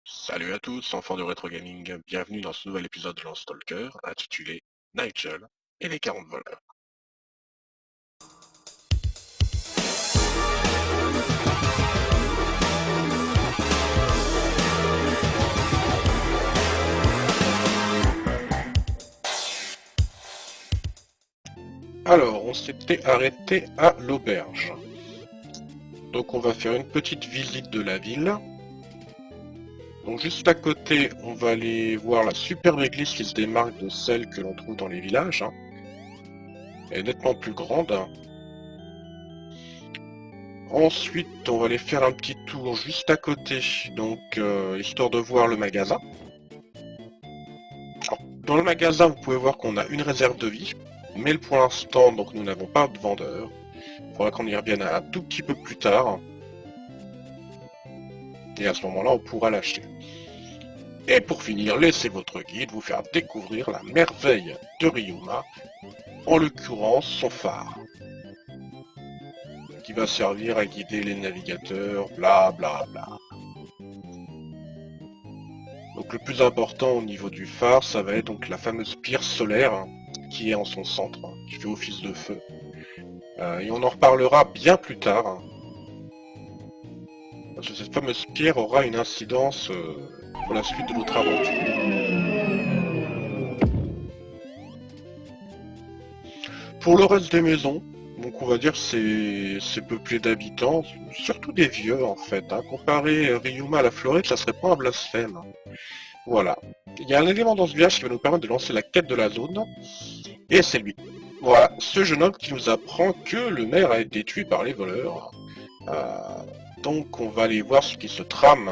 Salut à tous, enfants de Retro Gaming, bienvenue dans ce nouvel épisode de Landstalker, intitulé Nigel et les 40 voleurs. Alors, on s'était arrêté à l'auberge. Donc on va faire une petite visite de la ville. Donc juste à côté, on va aller voir la superbe église qui se démarque de celle que l'on trouve dans les villages. Elle est nettement plus grande. Ensuite, on va aller faire un petit tour juste à côté, donc histoire de voir le magasin. Alors, dans le magasin, vous pouvez voir qu'on a une réserve de vie, mais pour l'instant, donc nous n'avons pas de vendeur. Il faudra qu'on y revienne un tout petit peu plus tard. Et à ce moment-là, on pourra l'acheter. Et pour finir, laissez votre guide vous faire découvrir la merveille de Ryuma, en l'occurrence son phare, qui va servir à guider les navigateurs, bla bla bla. Donc le plus important au niveau du phare, ça va être donc la fameuse pierre solaire qui est en son centre, qui fait office de feu. Et on en reparlera bien plus tard, parce que cette fameuse pierre aura une incidence pour la suite de notre aventure. Pour le reste des maisons, donc on va dire c'est peuplé d'habitants, surtout des vieux en fait. Comparer Ryuma à la Floride, ça serait pas un blasphème. Voilà. Il y a un élément dans ce village qui va nous permettre de lancer la quête de la zone, et c'est lui. Voilà, ce jeune homme qui nous apprend que le maire a été tué par les voleurs. Euh, donc on va aller voir ce qui se trame.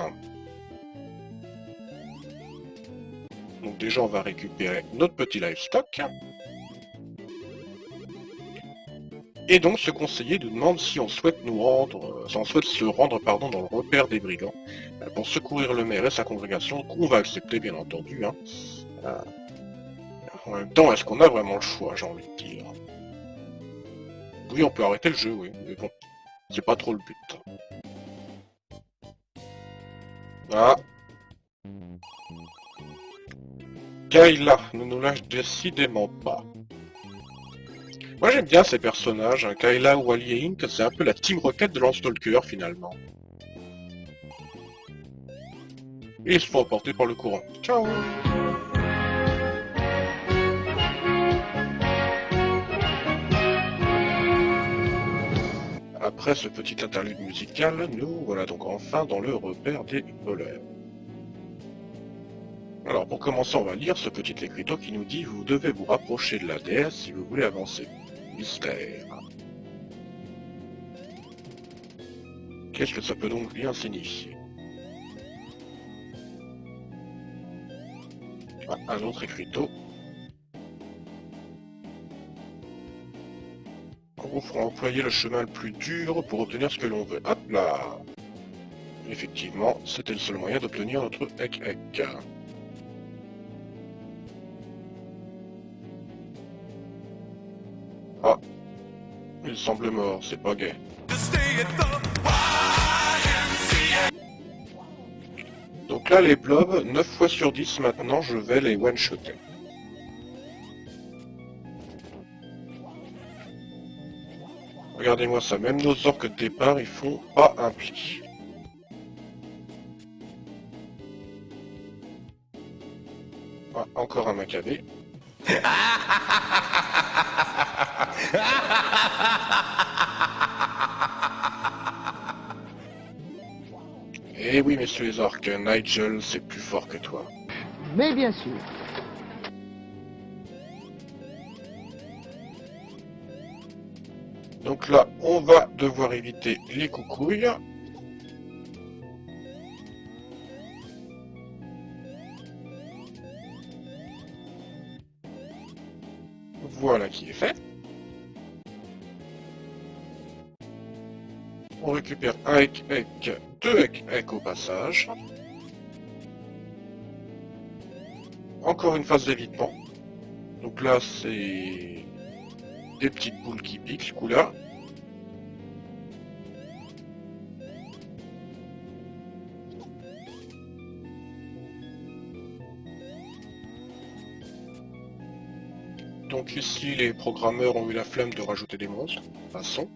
Donc déjà on va récupérer notre petit livestock. Et donc ce conseiller nous demande si on souhaite nous rendre, si on souhaite se rendre pardon, dans le repère des brigands pour secourir le maire et sa congrégation, qu'on va accepter bien entendu. En même temps, est-ce qu'on a vraiment le choix, j'ai envie de dire. Oui, on peut arrêter le jeu, oui, mais bon, c'est pas trop le but. Ah, Kayla ne nous lâche décidément pas. Moi j'aime bien ces personnages, Kayla ou Allie Inc, c'est un peu la Team Rocket de Landstalker finalement. Et ils se font emporter par le courant. Ciao. Après ce petit interlude musical, nous voilà donc enfin dans le repère des voleurs. Alors pour commencer, on va lire ce petit écriteau qui nous dit « Vous devez vous rapprocher de la déesse si vous voulez avancer. Mystère. » Qu'est-ce que ça peut donc bien signifier? Ah, un autre écriteau. En gros, il faut employer le chemin le plus dur pour obtenir ce que l'on veut. Hop là! Effectivement, c'était le seul moyen d'obtenir notre Ek. Ah, il semble mort, c'est pas gai. Donc là, les blobs, 9 fois sur 10 maintenant, je vais les one-shotter. Regardez-moi ça, même nos orques de départ, ils font pas un pli. Ah, encore un macabé. Eh oui, messieurs les orques, Nigel, c'est plus fort que toi. Mais bien sûr. Donc là, on va devoir éviter les coucouilles. Voilà qui est fait. On récupère un Ek, deux Ek au passage. Encore une phase d'évitement. Donc là, c'est des petites boules qui piquent, ce coup-là. Donc ici, les programmeurs ont eu la flemme de rajouter des monstres. Passons.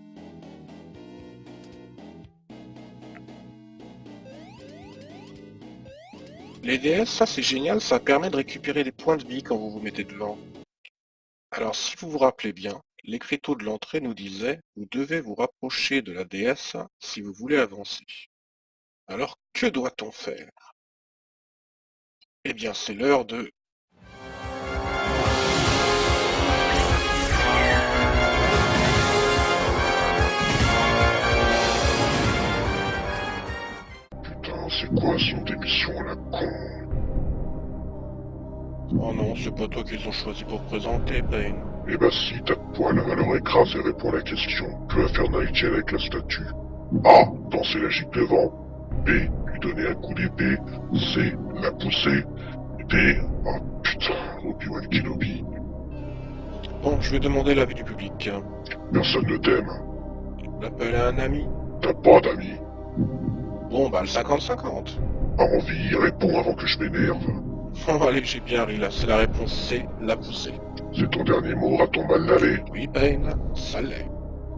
Les DS, ça c'est génial, ça permet de récupérer des points de vie quand vous vous mettez devant. Alors si vous vous rappelez bien, l'écriteau de l'entrée nous disait « Vous devez vous rapprocher de la DS si vous voulez avancer ». Alors que doit-on faire? Eh bien c'est l'heure de... Putain, c'est quoi ce nom d'émission à la con? Oh non, c'est pas toi qu'ils ont choisi pour présenter, Bane. Eh bah si, t'as de poil, alors écrase et réponds à la question. Que va faire Nigel avec la statue? A. Danser la gigue devant. B. Lui donner un coup d'épée. C. La pousser. D. Oh putain, Obi-Wan Kenobi. Bon, je vais demander l'avis du public. Personne ne t'aime. L'appel à un ami. T'as pas d'amis. Bon, bah le 50-50. Pas envie, réponds avant que je m'énerve. Oh, allez, j'ai bien ri là, c'est la réponse C, la poussée. C'est ton dernier mot, raton mal lavé. Oui, Bane, ça l'est.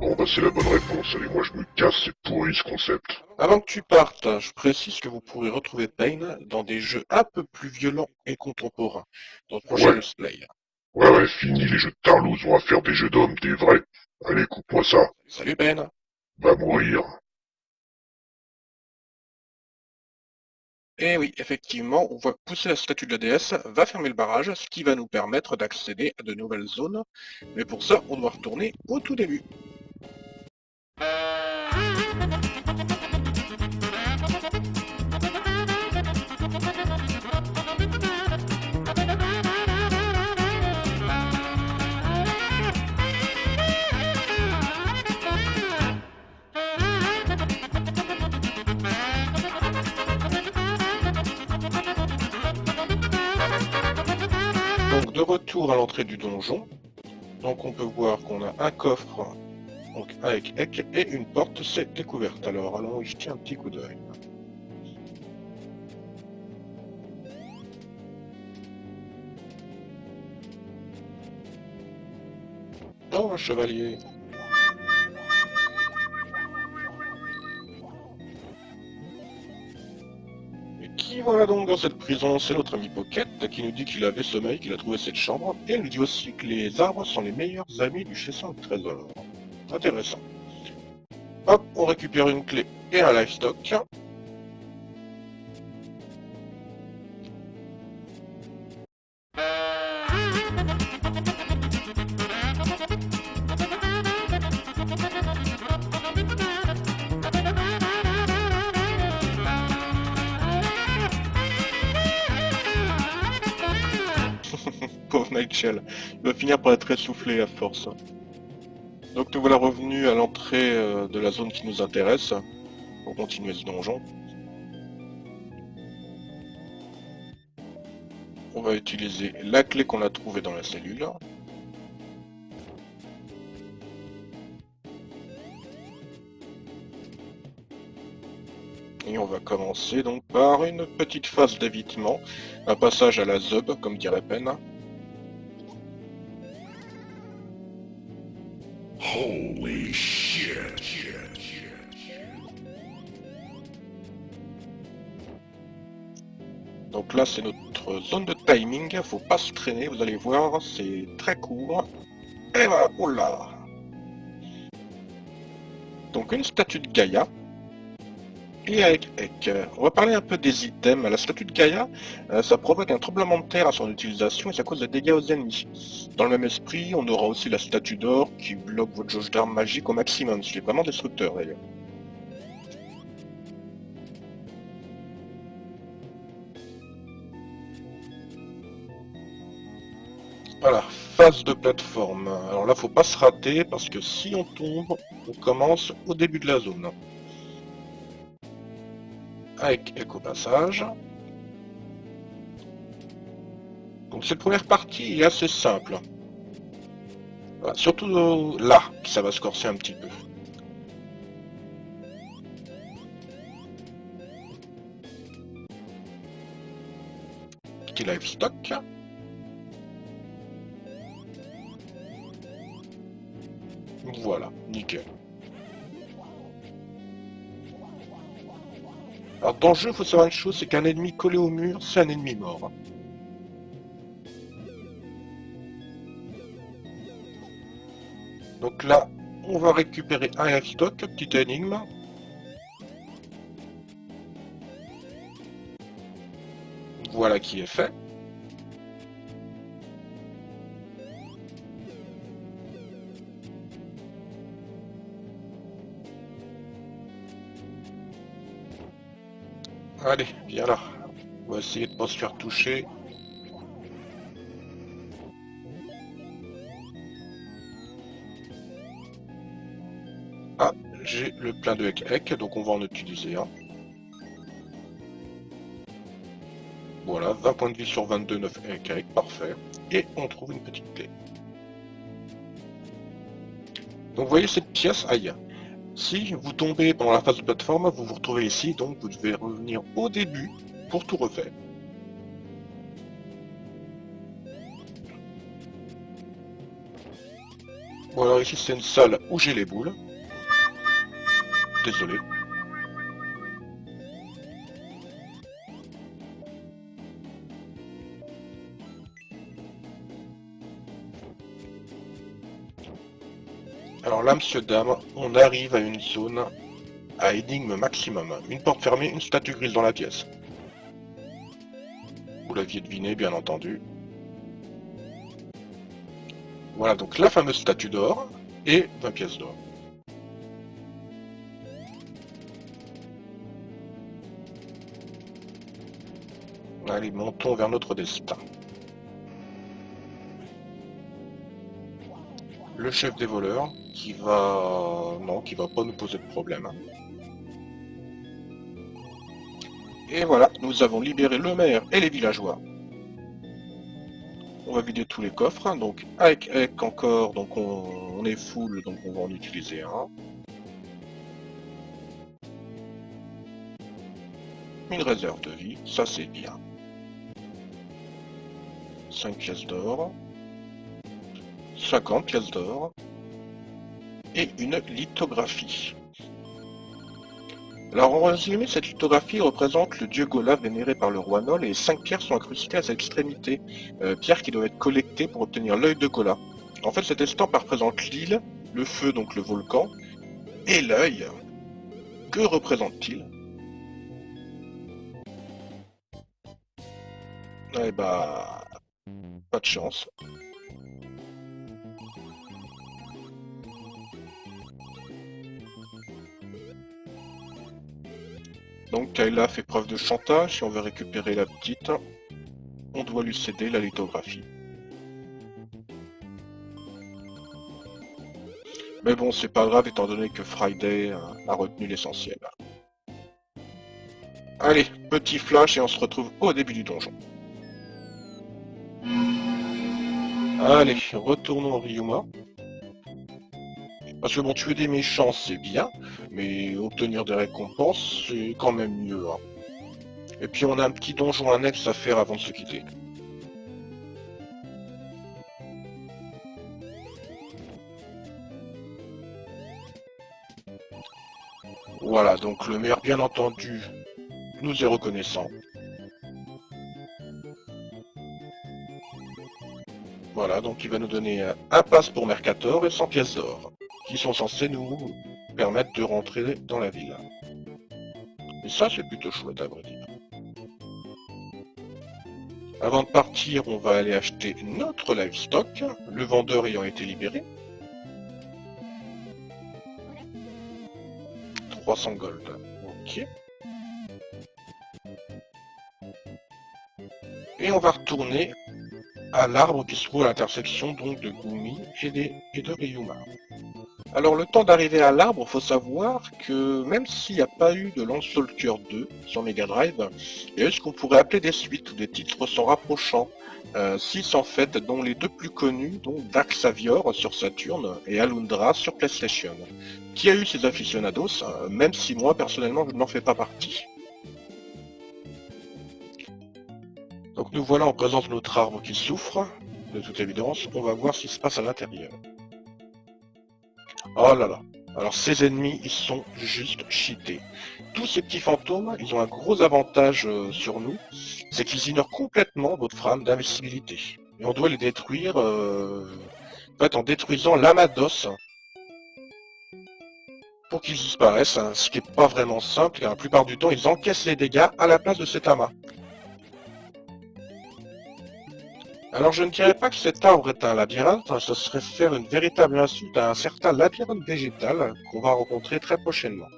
Bon bah c'est la bonne réponse, allez moi je me casse, c'est pourri ce concept. Avant que tu partes, je précise que vous pourrez retrouver Bane dans des jeux un peu plus violents et contemporains, dans le prochain Ouais. Let's Play. Ouais, fini les jeux de Tarlouse, on va faire des jeux d'hommes, des vrais. Allez, coupe-moi ça. Salut Bane. Va mourir. Et oui, effectivement, on voit pousser la statue de la déesse, va fermer le barrage, ce qui va nous permettre d'accéder à de nouvelles zones. Mais pour ça, on doit retourner au tout début. Donc de retour à l'entrée du donjon, donc on peut voir qu'on a un coffre donc avec Ek et une porte, c'est découverte. Alors allons y jeter un petit coup d'œil. Oh, un chevalier. Et qui voilà donc dans cette prison? C'est notre ami Pocket qui nous dit qu'il avait sommeil, qu'il a trouvé cette chambre, et elle nous dit aussi que les arbres sont les meilleurs amis du chasseur de trésors. Intéressant. Hop, on récupère une clé et un livestock. Pauvre Nigel, il va finir par être essoufflé à force. Donc nous voilà revenus à l'entrée de la zone qui nous intéresse, pour continuer ce donjon. On va utiliser la clé qu'on a trouvée dans la cellule. Et on va commencer donc par une petite phase d'évitement, un passage à la ZUB, comme dirait Pen. Holy shit. Donc là c'est notre zone de timing, faut pas se traîner, vous allez voir, c'est très court. Et voilà, oh là. Donc une statue de Gaïa. Et avec Ek. On va parler un peu des items. La statue de Gaïa, ça provoque un tremblement de terre à son utilisation et ça cause des dégâts aux ennemis. Dans le même esprit, on aura aussi la statue d'or qui bloque votre jauge d'armes magique au maximum, ce qui est vraiment destructeur d'ailleurs. Voilà, phase de plateforme. Alors là, faut pas se rater parce que si on tombe, on commence au début de la zone. Avec Ek au passage. Donc cette première partie est assez simple. Voilà, surtout là, ça va se corser un petit peu. Petit livestock. Voilà, nickel. Alors dans le jeu, il faut savoir une chose, c'est qu'un ennemi collé au mur, c'est un ennemi mort. Donc là, on va récupérer un livestock, petite énigme. Voilà qui est fait. Allez, viens là. On va essayer de pas se faire toucher. Ah, j'ai le plein de hek, donc on va en utiliser un. Voilà, 20 points de vie sur 22, 9 hek, parfait. Et on trouve une petite clé. Donc vous voyez cette pièce, aïe. Si vous tombez pendant la phase de plateforme, vous vous retrouvez ici, donc vous devez revenir au début pour tout refaire. Bon alors ici c'est une salle où j'ai les boules. Désolé. Alors là, monsieur, dame, on arrive à une zone à énigme maximum. Une porte fermée, une statue grise dans la pièce. Vous l'aviez deviné, bien entendu. Voilà donc la fameuse statue d'or et 20 pièces d'or. Allez, montons vers notre destin. Le chef des voleurs qui va... Non, qui va pas nous poser de problème. Et voilà, nous avons libéré le maire et les villageois. On va vider tous les coffres, donc avec encore, donc on est full, donc on va en utiliser un. Une réserve de vie, ça c'est bien. 5 pièces d'or. 50 pièces d'or. Et une lithographie. Alors en résumé, cette lithographie représente le dieu Gola vénéré par le roi Nol et 5 pierres sont incrustées à sa extrémité, pierres qui doivent être collectées pour obtenir l'œil de Gola. En fait, cette estampe représente l'île, le feu, donc le volcan, et l'œil. Que représente-t-il? Eh bah... pas de chance. Donc Kayla fait preuve de chantage, si on veut récupérer la petite, on doit lui céder la lithographie. Mais bon, c'est pas grave étant donné que Friday a retenu l'essentiel. Allez, petit flash et on se retrouve au début du donjon. Allez, retournons au Ryuma. Parce que bon, tuer des méchants c'est bien, mais obtenir des récompenses c'est quand même mieux. Hein. Et puis on a un petit donjon annexe à faire avant de se quitter. Voilà, donc le maire bien entendu nous est reconnaissant. Voilà, donc il va nous donner un pass pour Mercator et 100 pièces d'or, qui sont censés nous permettre de rentrer dans la ville. Et ça c'est plutôt chouette à vrai dire. Avant de partir, on va aller acheter notre livestock, le vendeur ayant été libéré. 300 gold, ok. Et on va retourner à l'arbre qui se trouve à l'intersection donc de Gumi et de Ryuma. Alors le temps d'arriver à l'arbre, il faut savoir que même s'il n'y a pas eu de Lance Stalker 2 sur Mega Drive, il y a eu ce qu'on pourrait appeler des suites ou des titres s'en rapprochant. 6 en fait, dont les deux plus connus, donc Dark Savior sur Saturn et Alundra sur PlayStation. Qui a eu ses aficionados, même si moi personnellement je n'en fais pas partie. Donc nous voilà en présence de notre arbre qui souffre, de toute évidence, on va voir ce qui se passe à l'intérieur. Oh là là. Alors ces ennemis, ils sont juste cheatés. Tous ces petits fantômes, ils ont un gros avantage sur nous, c'est qu'ils ignorent complètement votre frame d'invisibilité. Et on doit les détruire en fait, en détruisant l'Amados pour qu'ils disparaissent, hein, ce qui n'est pas vraiment simple, car la plupart du temps, ils encaissent les dégâts à la place de cet amas. Alors je ne dirais pas que cet arbre est un labyrinthe, ce serait faire une véritable insulte à un certain labyrinthe végétal qu'on va rencontrer très prochainement.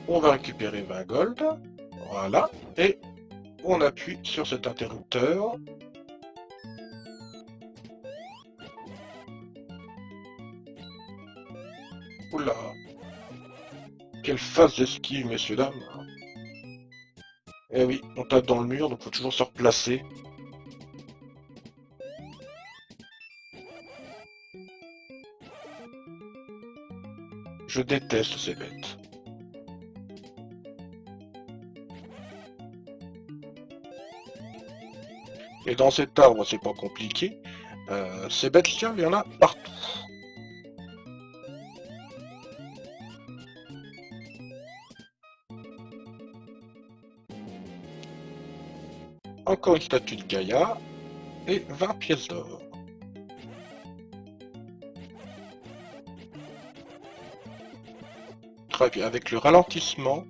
On va récupérer 20 gold, voilà, et on appuie sur cet interrupteur. Oula, quelle phase d'esquive, messieurs, dames. Eh oui, on tape dans le mur, donc faut toujours se replacer. Je déteste ces bêtes. Et dans cet arbre, c'est pas compliqué. Ces bêtes-là, il y en a partout. Encore une statue de Gaïa et 20 pièces d'or. Très bien, avec le ralentissement.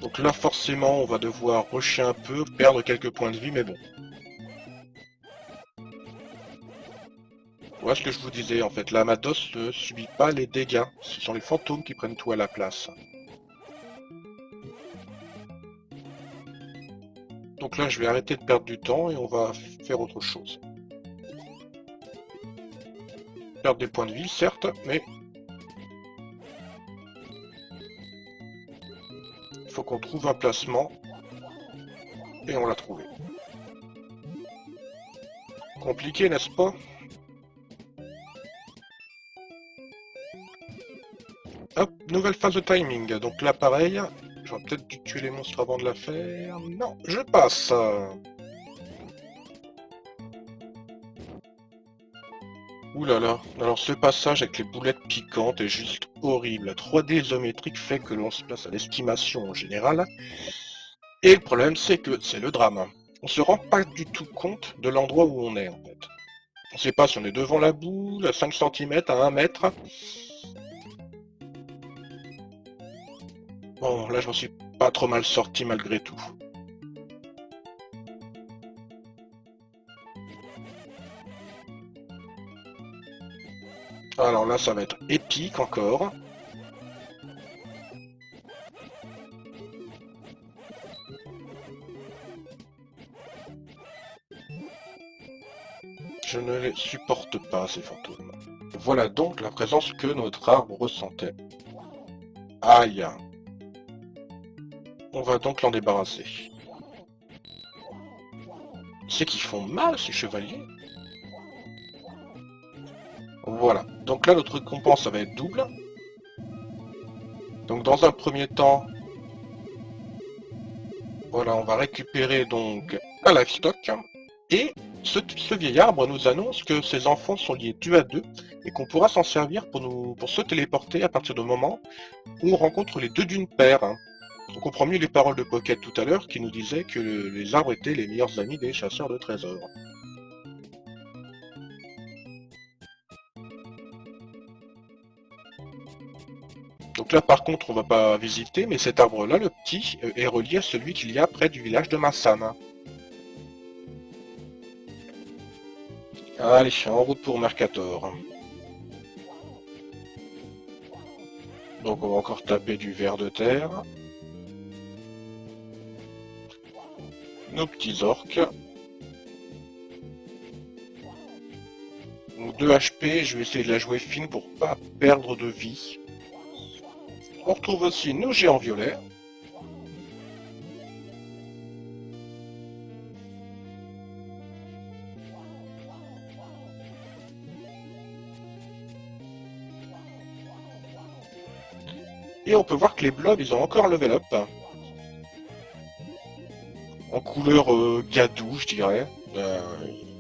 Donc là, forcément, on va devoir rusher un peu, perdre quelques points de vie, mais bon. Voilà ce que je vous disais, en fait, l'Amados ne subit pas les dégâts. Ce sont les fantômes qui prennent tout à la place. Donc là, je vais arrêter de perdre du temps et on va faire autre chose. Perdre des points de vie, certes, mais il faut qu'on trouve un placement. Et on l'a trouvé. Compliqué, n'est-ce pas? Hop, nouvelle phase de timing. Donc là, pareil, j'aurais peut-être dû tuer les monstres avant de la faire. Non, je passe. Ouh là là, alors ce passage avec les boulettes piquantes est juste horrible. La 3D isométrique fait que l'on se place à l'estimation en général. Et le problème, c'est que c'est le drame. On se rend pas du tout compte de l'endroit où on est, en fait. On sait pas si on est devant la boule, à 5 cm, à 1 mètre. Bon, là, je m'en suis pas trop mal sorti malgré tout. Alors là, ça va être épique encore. Je ne les supporte pas, ces fantômes. Voilà donc la présence que notre arbre ressentait. Aïe. On va donc l'en débarrasser. C'est qu'ils font mal, ces chevaliers. Voilà. Donc là, notre récompense, ça va être double. Donc dans un premier temps, voilà, on va récupérer donc un livestock. Et ce vieil arbre nous annonce que ses enfants sont liés 2 à 2 et qu'on pourra s'en servir pour se téléporter à partir du moment où on rencontre les deux d'une paire. On comprend mieux les paroles de Pocket tout à l'heure qui nous disait que les arbres étaient les meilleurs amis des chasseurs de trésors. Donc là par contre on va pas visiter, mais cet arbre là, le petit, est relié à celui qu'il y a près du village de Massam. Allez, en route pour Mercator. Donc on va encore taper du ver de terre. Nos petits orques. Donc 2 HP, je vais essayer de la jouer fine pour pas perdre de vie. On retrouve aussi nos géants violets. Et on peut voir que les blobs, ils ont encore level up. En couleur gadou, je dirais.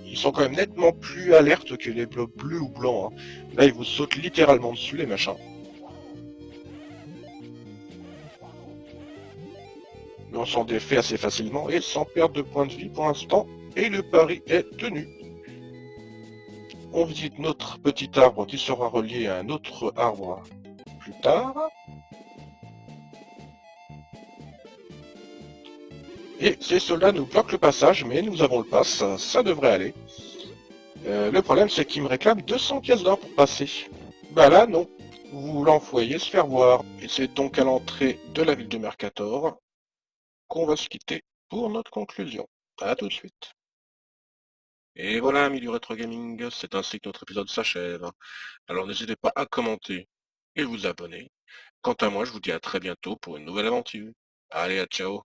Ils sont quand même nettement plus alertes que les blobs bleus ou blancs. Hein. Là, ils vous sautent littéralement dessus, les machins. Mais on s'en défait assez facilement et sans perdre de points de vie pour l'instant. Et le pari est tenu. On visite notre petit arbre qui sera relié à un autre arbre plus tard. Et ces soldats nous bloquent le passage, mais nous avons le pass, ça devrait aller. Le problème, c'est qu'ils me réclament 200 pièces d'or pour passer. Bah là, non. Vous l'envoyez se faire voir. Et c'est donc à l'entrée de la ville de Mercator qu'on va se quitter pour notre conclusion. A tout de suite. Et voilà, amis du Retro Gaming, c'est ainsi que notre épisode s'achève. Alors n'hésitez pas à commenter et vous abonner. Quant à moi, je vous dis à très bientôt pour une nouvelle aventure. Allez, à ciao.